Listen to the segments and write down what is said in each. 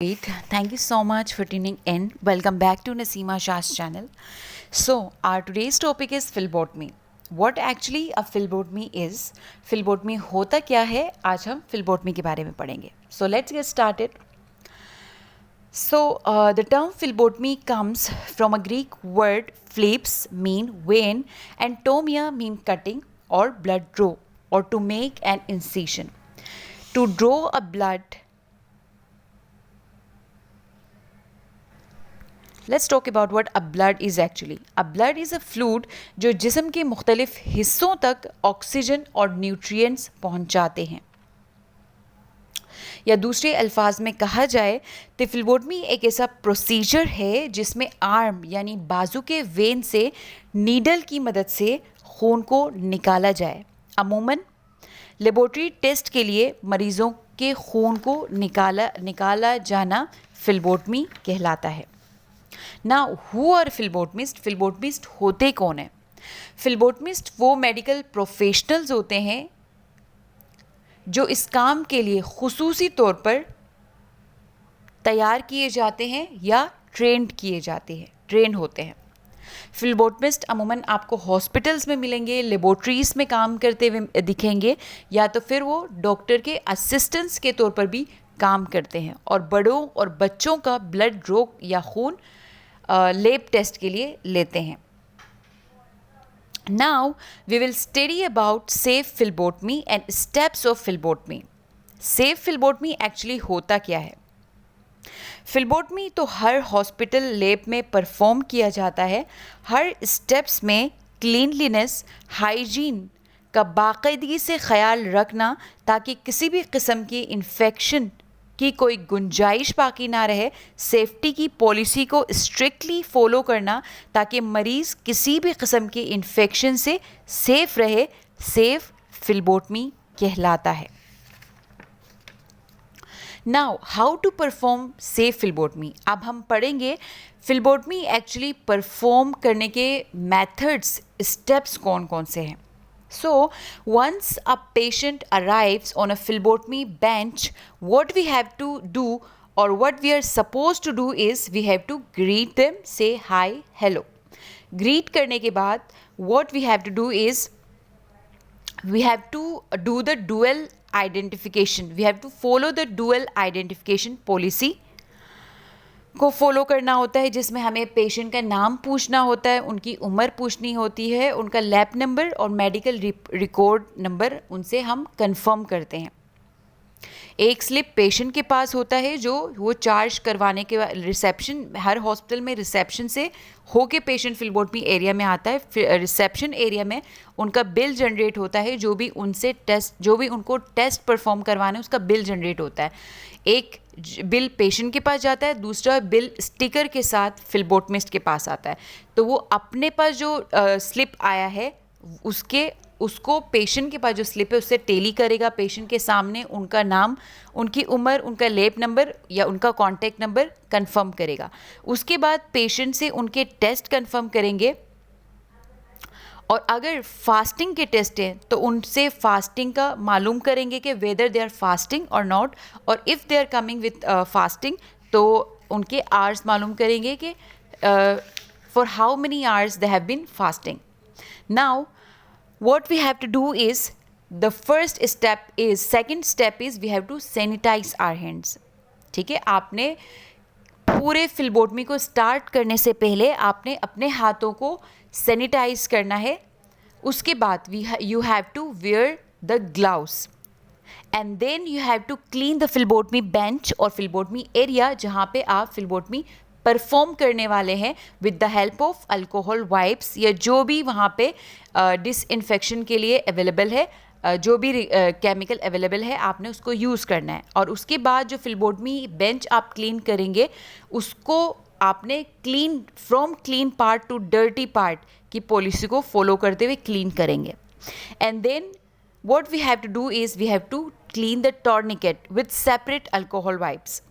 Great. Thank you so much for tuning in. Welcome back to Nasima Shah's channel. So, our today's topic is phlebotomy. What actually a phlebotomy is? Phlebotomy होता क्या है? आज हम phlebotomy के बारे में पढ़ेंगे. So, let's get started. So, the term phlebotomy comes from a Greek word phlebs mean vein and tomia mean cutting or blood draw or to make an incision. To draw a blood. Let's talk about what a blood is actually. A blood is a fluid जो जिस्म के मुख्तलिफ हिस्सों तक oxygen और nutrients पहुंचाते हैं. या दूसरे अल्फाज में कहा जाए तो फ्लेबोटमी एक ऐसा प्रोसीजर है जिसमें आर्म यानी बाजू के वेन से नीडल की मदद से खून को निकाला जाए. अमूमन लेबोरेटरी टेस्ट के लिए मरीज़ों के खून को निकाला जाना फ्लेबोटमी कहलाता है. ना हु आर फ्लेबोटमिस्ट? फ्लेबोटमिस्ट होते कौन है? फ्लेबोटमिस्ट वो मेडिकल प्रोफेशनल्स होते हैं जो इस काम के लिए खुसूसी तौर पर तैयार किए जाते हैं या ट्रेन होते हैं. फ्लेबोटमिस्ट अमूमन आपको हॉस्पिटल्स में मिलेंगे, लेबोरेटरीज़ में काम करते हुए दिखेंगे या तो फिर वो डॉक्टर के असिस्टेंट्स के तौर पर भी काम करते हैं और बड़ों और बच्चों का ब्लड ड्रॉ या खून लैब टेस्ट के लिए लेते हैं. Now we will study about safe phlebotomy and steps of phlebotomy. Safe phlebotomy actually होता क्या है? Phlebotomy तो हर हॉस्पिटल लैब में परफॉर्म किया जाता है. हर स्टेप्स में क्लीनलीनेस, हाइजीन का बाकायदगी से ख्याल रखना ताकि किसी भी किस्म की इन्फेक्शन की कोई गुंजाइश बाकी ना रहे. सेफ्टी की पॉलिसी को स्ट्रिक्टली फॉलो करना ताकि मरीज़ किसी भी किस्म की इन्फेक्शन से सेफ रहे. सेफ फ्लेबोटमी कहलाता है. Now how to perform safe phlebotomy. अब हम पढ़ेंगे फ्लेबोटमी एक्चुअली परफॉर्म करने के मेथड्स, स्टेप्स कौन कौन से हैं. So, once a patient arrives on a phlebotomy bench, what we have to do or what we are supposed to do is we have to greet them, say hi, hello. Greet करने के बाद what we have to do is we have to do the dual identification. We have to follow the dual identification policy को follow करना होता है जिसमें हमें patient का नाम पूछना होता है, उनकी उम्र पूछनी होती है, उनका लैब नंबर और मेडिकल रिकॉर्ड नंबर उनसे हम कंफर्म करते हैं. एक स्लिप पेशेंट के पास होता है जो वो चार्ज करवाने के बाद रिसेप्शन, हर हॉस्पिटल में रिसेप्शन से होके पेशेंट फ्लेबोटमी एरिया में आता है. रिसेप्शन एरिया में उनका बिल जनरेट होता है. जो भी उनको टेस्ट परफॉर्म करवाना है उसका बिल जनरेट होता है. एक बिल पेशेंट के पास जाता है, दूसरा बिल स्टिकर के साथ फ्लेबोटमिस्ट के पास आता है. तो वो अपने पास जो स्लिप आया है उसको पेशेंट के पास जो स्लिप है उससे टेली करेगा. पेशेंट के सामने उनका नाम, उनकी उम्र, उनका लैब नंबर या उनका कॉन्टैक्ट नंबर कंफर्म करेगा. उसके बाद पेशेंट से उनके टेस्ट कंफर्म करेंगे और अगर फास्टिंग के टेस्ट हैं तो उनसे फास्टिंग का मालूम करेंगे कि वेदर दे आर फास्टिंग और नॉट, और if they are coming with fasting तो उनके आवर्स मालूम करेंगे कि for how many hours they have been fasting. Now what we have to do is second step is we have to sanitize our hands. ठीक है, आपने पूरे फ्लेबोटमी को स्टार्ट करने से पहले आपने अपने हाथों को सैनिटाइज करना है. उसके बाद you have to wear the gloves and then you have to clean the phlebotomy bench और phlebotomy area जहाँ पे आप फ्लेबोटमी परफॉर्म करने वाले हैं with the help of alcohol wipes या जो भी वहाँ पे डिसइंफेक्शन के लिए अवेलेबल है, जो भी केमिकल अवेलेबल है आपने उसको यूज़ करना है. और उसके बाद जो फ्लेबोटमी बेंच आप क्लीन करेंगे उसको आपने from clean part to dirty part की पॉलिसी को फॉलो करते हुए क्लीन करेंगे. And then what we have to do is we have to clean the tourniquet with separate alcohol wipes.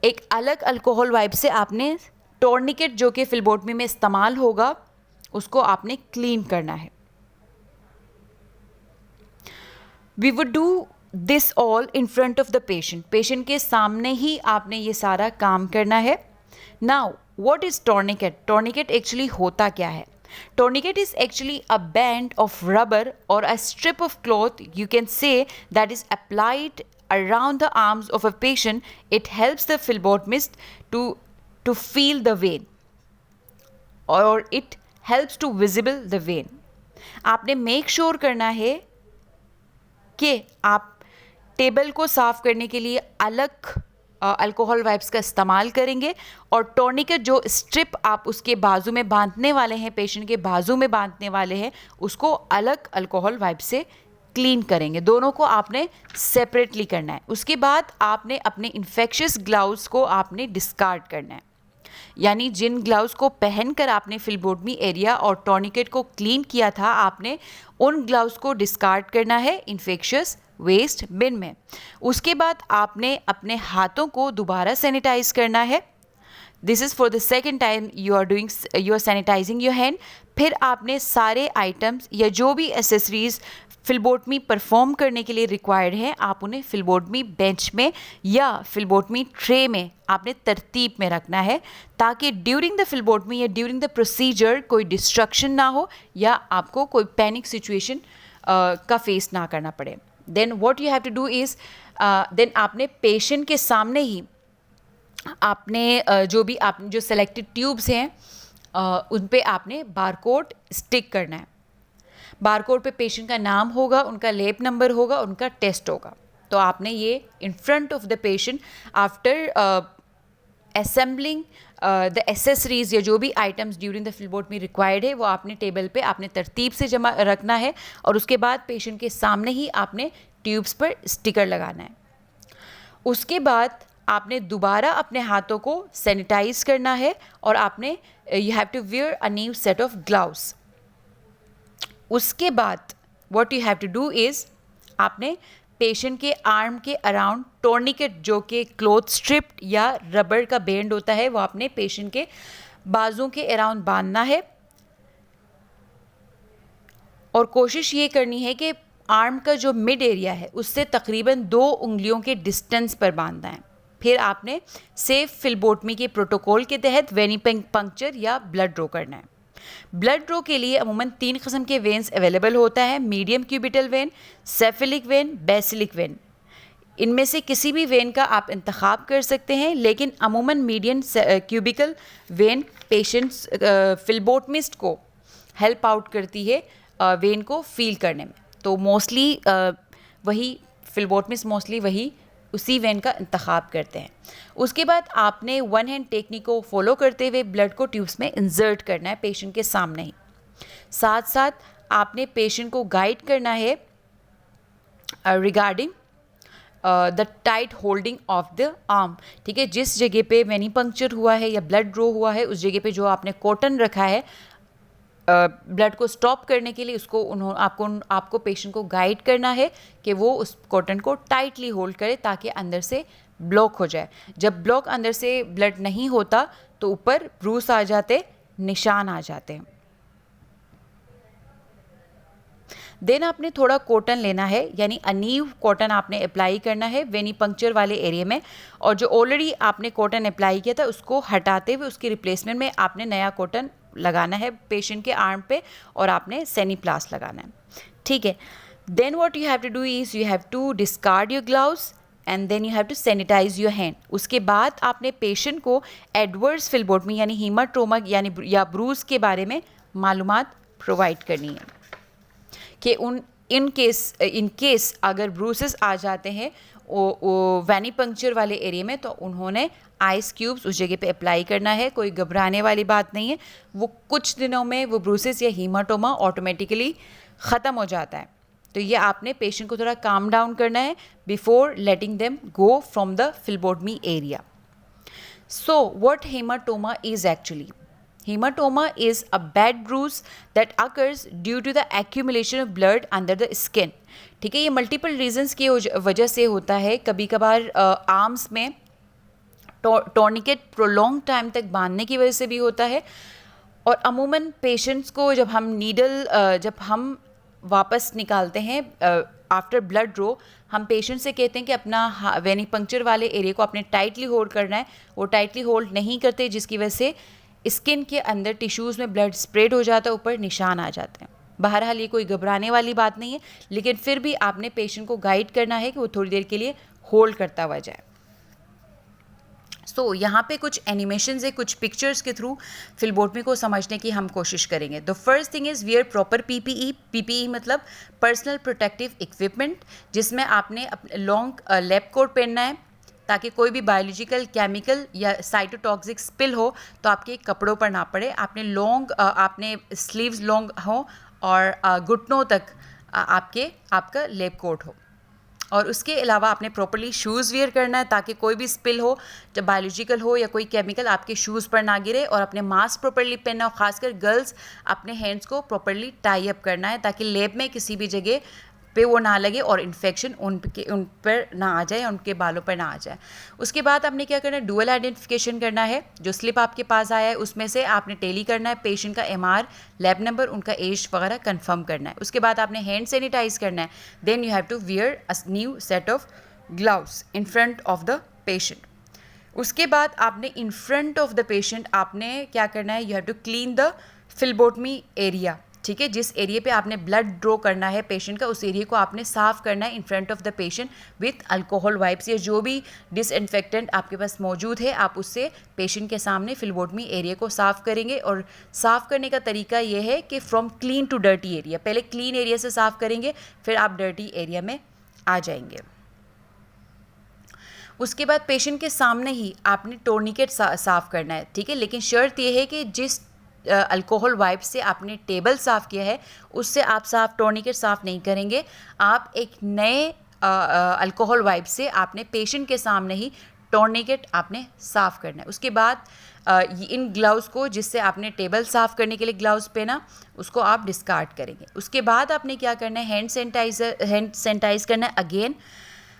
एक अलग अल्कोहल वाइप से आपने टॉर्निकेट जो कि फ्लेबोटमी में इस्तेमाल होगा उसको आपने क्लीन करना है. We would do this all in front of the patient, patient के सामने ही आपने ये सारा काम करना है. Now what is tourniquet? Tourniquet actually होता क्या है? Tourniquet is actually a band of rubber or a strip of cloth, you can say, that is applied around the arms of a patient. It helps the phlebotomist to feel the vein, or it helps to visible the vein. आपने make sure करना है कि आप table को साफ करने के लिए अलग अल्कोहल वाइप्स का इस्तेमाल करेंगे, और टॉर्निकेट जो स्ट्रिप आप उसके बाजू में बांधने वाले हैं, पेशेंट के बाजू में बांधने वाले हैं, उसको अलग अल्कोहल वाइप से क्लीन करेंगे. दोनों को आपने सेपरेटली करना है. उसके बाद आपने अपने इन्फेक्शियस ग्लव्स को आपने डिस्कार्ड करना है. यानी जिन ग्लव्स को पहनकर आपने फिल्बोटमी एरिया और टॉर्निकेट को क्लीन किया था, आपने उन ग्लव्स को डिस्कार्ड करना है इन्फेक्शियस वेस्ट बिन में. उसके बाद आपने अपने हाथों को दोबारा सैनिटाइज करना है. This is for the second time you are sanitising your hand. फिर आपने सारे आइटम्स या जो भी एसेसरीज फिल्बोटमी परफॉर्म करने के लिए रिक्वायर्ड हैं, आप उन्हें फिल्बोटमी बेंच में या फिल्बोटमी ट्रे में आपने तरतीब में रखना है, ताकि ड्यूरिंग द फिल्बोटमी या ड्यूरिंग द प्रोसीजर कोई डिस्ट्रक्शन ना हो या आपको कोई पैनिक सिचुएशन का फेस ना करना पड़े. Then what you have to do is, then आपने पेशेंट के सामने ही आपने जो सेलेक्टेड ट्यूब्स हैं उन पे आपने बारकोड स्टिक करना है. बारकोड पे पेशेंट का नाम होगा, उनका लैब नंबर होगा, उनका टेस्ट होगा. तो आपने ये इन front of the patient after assembling the accessories या जो भी आइटम्स ड्यूरिंग द फिल्बोटमी रिक्वायर्ड है, वो आपने टेबल पे आपने तरतीब से जमा रखना है, और उसके बाद पेशेंट के सामने ही आपने ट्यूब्स पर स्टिकर लगाना है. उसके बाद आपने दोबारा अपने हाथों को सैनिटाइज करना है, और आपने you have to wear a new set of gloves. उसके बाद what you have to do is, आपने पेशेंट के आर्म के अराउंड टोर्निकेट, जो कि क्लॉथ स्ट्रिप या रबर का बैंड होता है, वो आपने पेशेंट के बाजू के अराउंड बांधना है, और कोशिश ये करनी है कि आर्म का जो मिड एरिया है उससे तकरीबन 2 उंगलियों के डिस्टेंस पर बांधना है. फिर आपने सेफ फिल्बोटमी के प्रोटोकॉल के तहत वेनी पंक्चर या ब्लड ड्रॉ करना है. ब्लड ड्रॉ के लिए अमूमन 3 किस्म के वेन्स अवेलेबल होता है: median cubital vein, cephalic vein, basilic vein. इनमें से किसी भी वेन का आप इंतखाब कर सकते हैं, लेकिन अमूमन मीडियम क्यूबिकल वेन पेशेंट्स फिल्बोटमिस्ट को हेल्प आउट करती है वेन को फील करने में. तो मोस्टली वही फिल्बोटमिस्ट मोस्टली वही उसी वेन का इंतखाब करते हैं. उसके बाद आपने 1 हैंड टेक्निक को फॉलो करते हुए ब्लड को ट्यूब्स में इंसर्ट करना है पेशेंट के सामने ही. साथ साथ आपने पेशेंट को गाइड करना है regarding the tight holding of the arm. ठीक है, जिस जगह पे वेनिपंक्चर हुआ है या ब्लड ड्रॉ हुआ है, उस जगह पे जो आपने कॉटन रखा है ब्लड को स्टॉप करने के लिए, उसको आपको पेशेंट को गाइड करना है कि वो उस कॉटन को टाइटली होल्ड करे, ताकि अंदर से ब्लॉक हो जाए. जब ब्लॉक अंदर से ब्लड नहीं होता तो ऊपर ब्रूस आ जाते, निशान आ जाते हैं. देन आपने थोड़ा कॉटन लेना है, यानी अनीव कॉटन आपने अप्लाई करना है वेनिपंक्चर वाले एरिया में, और जो ऑलरेडी आपने कॉटन अप्लाई किया था उसको हटाते हुए उसकी रिप्लेसमेंट में आपने नया कॉटन लगाना है पेशेंट के आर्म पे, और आपने सेनीप्लास्ट लगाना है. ठीक है. Then what you have to do is, you have to discard your gloves and then you have to sanitise your hand. उसके बाद आपने पेशेंट को एडवर्स फिल्बोटमी यानी हीमाटोमा यानी या ब्रूज के बारे में मालूमात प्रोवाइड करनी है कि इन केस अगर ब्रूसेस आ जाते हैं वो वेनिपंक्चर वाले एरिया में, तो उन्होंने आइस क्यूब्स उस जगह पे अप्लाई करना है. कोई घबराने वाली बात नहीं है, वो कुछ दिनों में वो ब्रूसेस या हीमाटोमा ऑटोमेटिकली ख़त्म हो जाता है. तो ये आपने पेशेंट को थोड़ा काम डाउन करना है before letting them go from the phlebotomy area. So what haematoma is actually? Hematoma is a bad bruise that occurs due to the accumulation of blood under the skin. ठीक है, ये multiple reasons की वजह से होता है. कभी कभार आर्म्स में टॉर्निकेट प्रोलॉन्ग टाइम तक बांधने की वजह से भी होता है, और अमूमन पेशेंट्स को जब हम वापस निकालते हैं आफ्टर ब्लड ड्रो हम पेशेंट से कहते हैं कि अपना वेनिपंक्चर वाले एरिया को आपने टाइटली होल्ड करना है। वो टाइटली होल्ड नहीं करते, जिसकी वजह से स्किन के अंदर टिश्यूज़ में ब्लड स्प्रेड हो जाता है, ऊपर निशान आ जाते हैं। बहरहाल ये कोई घबराने वाली बात नहीं है, लेकिन फिर भी आपने पेशेंट को गाइड करना है कि वो थोड़ी देर के लिए होल्ड करता हुआ जाए। सो यहाँ पे कुछ एनिमेशंस है, कुछ पिक्चर्स के थ्रू फिलबोटमी को समझने की हम कोशिश करेंगे। The first thing is wear proper PPE. PPE मतलब पर्सनल प्रोटेक्टिव इक्विपमेंट, जिसमें आपने लॉन्ग लैब कोट पहनना है ताकि कोई भी बायोलॉजिकल, केमिकल या साइटोटॉक्सिक स्पिल हो तो आपके कपड़ों पर ना पड़े। आपने स्लीव्स लॉन्ग हो और घुटनों तक आपका लैब कोट हो। और उसके अलावा आपने प्रॉपर्ली शूज़ वेयर करना है ताकि कोई भी स्पिल हो, जब बायोलॉजिकल हो या कोई केमिकल, आपके शूज़ पर ना गिरे। और अपने मास्क प्रॉपर्ली पहनना हो, खासकर गर्ल्स अपने हैंड्स को प्रॉपर्ली टाई अप करना है ताकि लैब में किसी भी जगह पे वो ना लगे और इन्फेक्शन उन पर ना आ जाए, उनके बालों पर ना आ जाए। उसके बाद आपने क्या करना है, डुअल आइडेंटिफिकेशन करना है। जो स्लिप आपके पास आया है उसमें से आपने टेली करना है पेशेंट का एमआर, लैब नंबर, उनका एज वगैरह कंफर्म करना है। उसके बाद आपने हैंड सैनिटाइज करना है। Then you have to wear a new set of gloves in front of the patient. उसके बाद आपने in front of the patient आपने क्या करना है, you have to clean the phlebotomy area. ठीक है, जिस एरिया पे आपने ब्लड ड्रॉ करना है पेशेंट का, उस एरिया को आपने साफ़ करना है इन front of the patient with alcohol wipes या जो भी डिसइंफेक्टेंट आपके पास मौजूद है, आप उससे पेशेंट के सामने फिलबोटमी एरिया को साफ़ करेंगे। और साफ़ करने का तरीका यह है कि from clean to dirty area, पहले क्लीन एरिया से साफ़ करेंगे, फिर आप डर्टी एरिया में आ जाएंगे। उसके बाद पेशेंट के सामने ही आपने टोर्निकेट साफ़ करना है। ठीक है, लेकिन शर्त यह है कि जिस अल्कोहल वाइप से आपने टेबल साफ़ किया है उससे आप टोर्निकेट साफ़ नहीं करेंगे। आप एक नए अल्कोहल वाइप से आपने पेशेंट के सामने ही टोर्निकेट आपने साफ़ करना है। उसके बाद इन ग्लव्स को, जिससे आपने टेबल साफ़ करने के लिए ग्लव्स पहना, उसको आप डिस्कार्ड करेंगे। उसके बाद आपने क्या करना है, हैंड सैनिटाइज करना है अगेन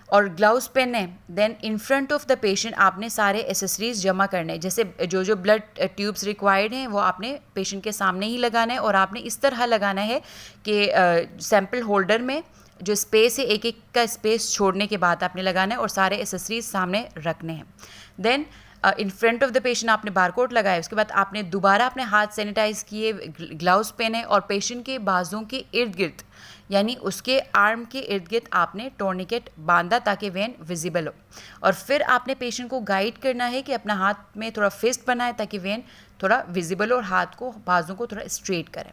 और ग्लव्स पहने। Then in front of the patient आपने सारे एसेसरीज जमा करने हैं, जैसे जो ब्लड ट्यूब्स रिक्वायर्ड हैं वो आपने पेशेंट के सामने ही लगाना है। और आपने इस तरह लगाना है कि सैंपल होल्डर में जो स्पेस है, एक एक का स्पेस छोड़ने के बाद आपने लगाना है और सारे एसेसरीज सामने रखने हैं। Then in front of the patient आपने बारकोड लगाया। उसके बाद आपने दोबारा अपने हाथ सैनिटाइज किए, ग्लव्स पहने और पेशेंट के बाजू के इर्द गिर्द, यानी उसके आर्म के इर्द गिर्द आपने टोर्निकेट बांधा ताकि वेन विजिबल हो। और फिर आपने पेशेंट को गाइड करना है कि अपना हाथ में थोड़ा फिस्ट बनाए ताकि वेन थोड़ा विजिबल हो और हाथ को, बाजू को थोड़ा स्ट्रेट करें।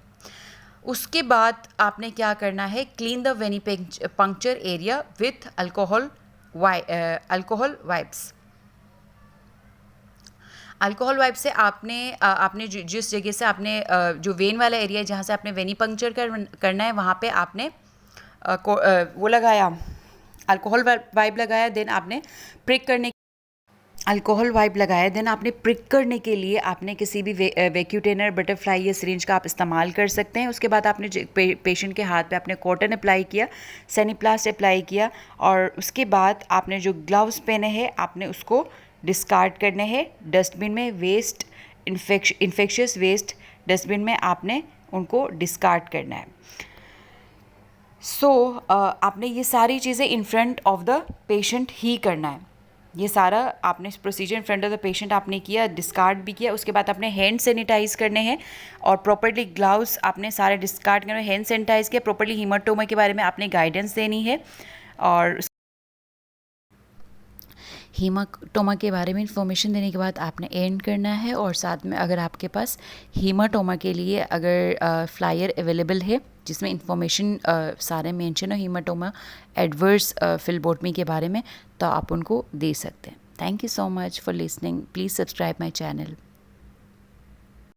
उसके बाद आपने क्या करना है, clean the venipuncture area with alcohol wipes. Alcohol wipe से आपने जिस जगह से आपने जो वेन वाला एरिया जहाँ से आपने वेनिपंक्चर करना है वहाँ पे आपने वो लगाया, अल्कोहल वाइप लगाया। देन आपने प्रिक करने के लिए आपने किसी भी वैक्यूटेनर, बटरफ्लाई या सिरिंज का आप इस्तेमाल कर सकते हैं। उसके बाद आपने पेशेंट के हाथ पे आपने कॉटन अप्लाई किया, सेनीप्लास्ट अप्लाई किया और उसके बाद आपने जो ग्लव्स पहने हैं आपने उसको डिस्कार्ड करने हैं डस्टबिन में। वेस्ट, इन्फेक्शियस वेस्ट डस्टबिन में आपने उनको डिस्कार्ड करना है। आपने ये सारी चीज़ें in front of the patient ही करना है। ये सारा आपने procedure in front of the patient आपने किया, डिस्कार्ड भी किया। उसके बाद आपने हैंड सैनिटाइज करने हैं और प्रॉपर्ली ग्लव्स आपने सारे डिस्कार्ड करने, हैंड सैनिटाइज किया, प्रॉपर्ली हीमाटोमा के बारे में आपने गाइडेंस देनी है और हीमाटोमा के बारे में इंफॉर्मेशन देने के बाद आपने एंड करना है। और साथ में अगर आपके पास हीमाटोमा के लिए अगर फ्लायर अवेलेबल है जिसमें इंफॉर्मेशन सारे मेंशन हो हीमाटोमा एडवर्स फिलबोटमी के बारे में, तो आप उनको दे सकते हैं। Thank you so much for listening. Please subscribe my channel.